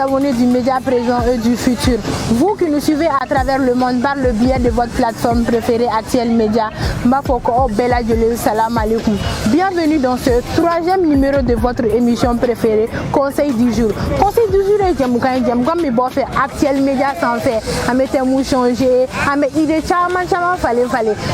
abonnés du média présent et du futur. Vous qui nous suivez à travers le monde par le biais de votre plateforme préférée Actuel Média. Salam alaikum. Bienvenue dans ce 3e numéro de votre émission préférée, Conseil du jour. Conseil du jour est comme Actuel Média sans fait. À mettre mou changer, à mettre idée chama fallait.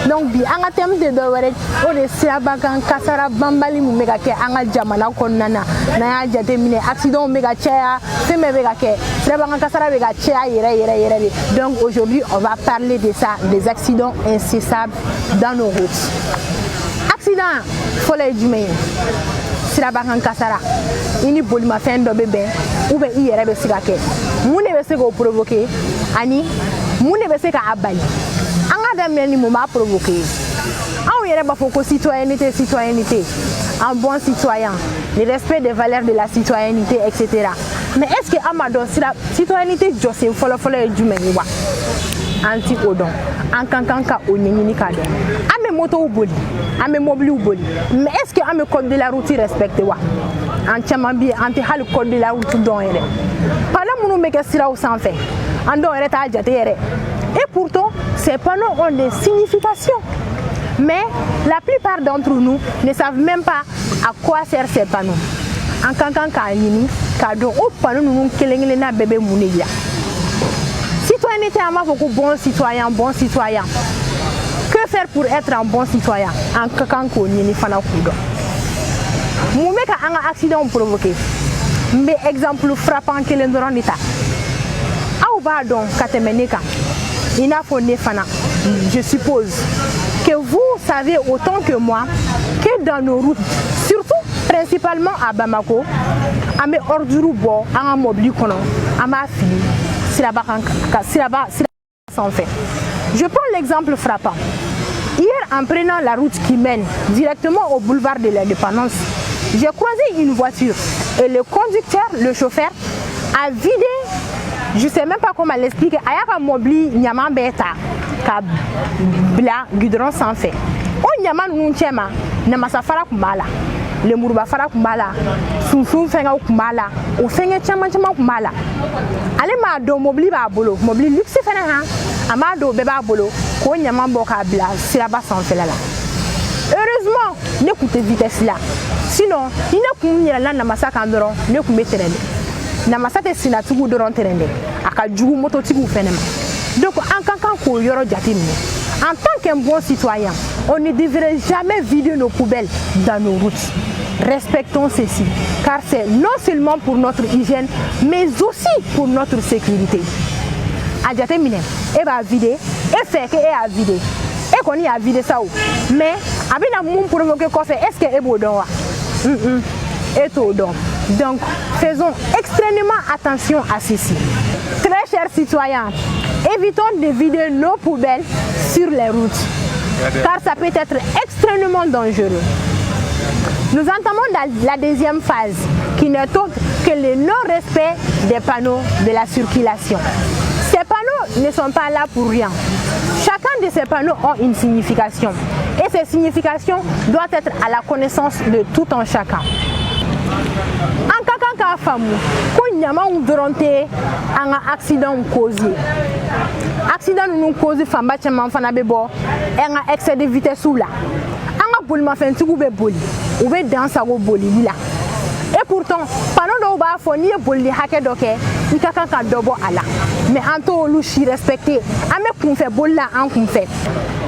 Donc bi anga thème de dowere o de siabakan kasara bambali mu mega ke anga jamana konnana na ya jate mine accident mega chia femme mega ke siabakan kasara mega chia yere. Donc aujourd'hui on va parler de ça, des accidents incessables dans nos routes. Accident folle du main siabakan kasara ini bolima fin do bebe ou be yere be sigake mu ne be se ko provoquer ani mu ne be se ka abali m'a provoqué. On y a citoyenneté, un bon citoyen, le respect des valeurs de la citoyenneté, etc. Mais est-ce que Amado, si la citoyenneté, Joseph, follow du Méniwa, anti-odon, en kankanka ou nyenikado, ame moto ou boli, ame mobile ou boli. Mais est-ce que ame code de la route respecte wa? Anti-mambi, anti-hal code de la route don ere. Par là, mon mec est au sans fait. Ando ere ta jate. Et pourtant, ces panneaux ont des significations. Mais la plupart d'entre nous ne savent même pas à quoi servent ces panneaux. En kankan kanini, kado au panneau nous kelengena bébé mounia. Citoyenneté à ma beaucoup bon citoyen. Que faire pour être un bon citoyen? En kankan konini fana kudo. Moumeka un accident provoqué. Mais exemple frappant que l'endorandita. Au bas donc katemeneka. Je suppose que vous savez autant que moi que dans nos routes, surtout principalement à Bamako, à mes ordures bois, à un mobile à ma fille, sans fait. Je prends l'exemple frappant. Hier, en prenant la route qui mène directement au boulevard de l'Indépendance, j'ai croisé une voiture et le conducteur, le chauffeur, a vidé. Je ne sais même pas comment l'expliquer. Ayaka mobli nyama beta ka bla gudron sans fait. O nyama nunchema na masafara kumala. Le muruba fara kumala. Sunsun fenga kumala. O fenge chama kumala. Ale ma do mobli ba bolo. Mobli luxe fena ha. Amado beba bolo. Ko nyama boka bla siraba sans fait là. Heureusement, n'écoutez vitesse là. Sinon, il ne kumira là na masaka ndoro, ne kumeterende. Namasate sinatugu doron terende aka jugu mototigu fenema. Donc en kankan ko yoro jatimi, en tant qu'un bon citoyen, on ne devrait jamais vider nos poubelles dans nos routes. Respectons ceci, car c'est non seulement pour notre hygiène, mais aussi pour notre sécurité. Adjatemine, et va vider, et fait que et a vider, et qu'on y a vidé ça. Mais abina moun provoquer quoi fait, est-ce que est beau don? Et tout donc. Donc, faisons extrêmement attention à ceci. Très chers citoyens, évitons de vider nos poubelles sur les routes, car ça peut être extrêmement dangereux. Nous entamons la deuxième phase, qui n'est autre que le non-respect des panneaux de la circulation. Ces panneaux ne sont pas là pour rien. Chacun de ces panneaux a une signification, et ces significations doivent être à la connaissance de tout un chacun. En kakaka famu, ko nyama udoronte anga accident causé. Accident nous cause famba chama fana bebo, anga excès de vitesse ou là. Anga bolima fenti ou be boli, ou be dansa go boli là. Et pourtant, pendant que vous avez boli hake doke, il y a dobo ala. Mais en tout cas, respecté. Ame kun fait boli là, an kun fait.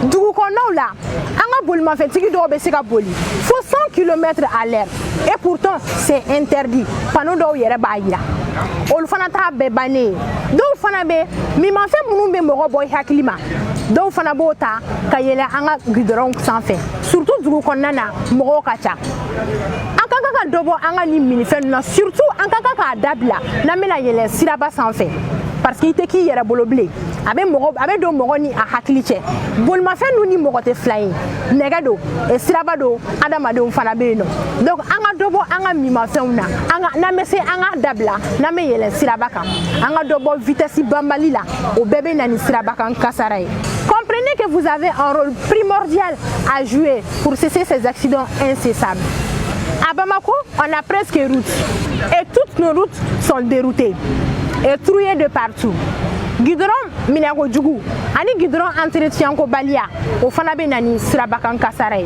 Du coup, on là, anga boli ma fait tiki do be sika boli. Faut 100 km à l'heure. Et pourtant, c'est interdit. Pendant que vous avez boli là. On fana ta be bané. Donc fana be, mi ma fait munu be moro boy hakilima. Donc fana bota kayela anga gudron sans fait. Surtout du coup nana moro kacha. Ankaka dobo anga ni minifen na surtout ankaka dabla na mena yele siraba sans fait. Parce qu'il était qui yera boloblé. Abe do moro ni a hakliche. Bolma fe nous ni moro te flying. Negado e sirabado adamado fana be no. Donc anga dobo anga mi ma fe una. Anga na mese anga dabla na me yele sirabaka. Anga dobo vitesse bambali la au bébé nani sirabaka kasaraye. Comprenez que vous avez un rôle primordial à jouer pour cesser ces accidents incessables. À Bamako, on a presque route. Et toute que nos routes sont déroutées et trouillées de partout. Goudron minako djougou, ani goudron entretien ko balia, au fanabe nani sirabakan kasare.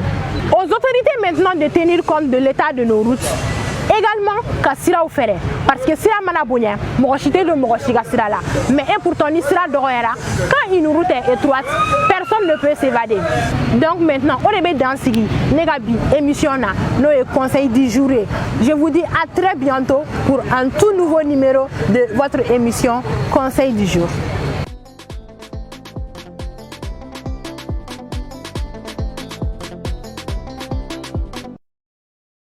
Aux autorités maintenant de tenir compte de l'état de nos routes. Également, Kassira ou Ferre, parce que Sira Manabonia, Mochité de Mochiga Sira là. Mais et pourtant, Nisra Doroera, quand une route est étroite, personne ne peut s'évader. Donc maintenant, on est dans Sigi, Negabi, émission là, nos conseils du jour. Je vous dis à très bientôt pour un tout nouveau numéro de votre émission Conseil du jour.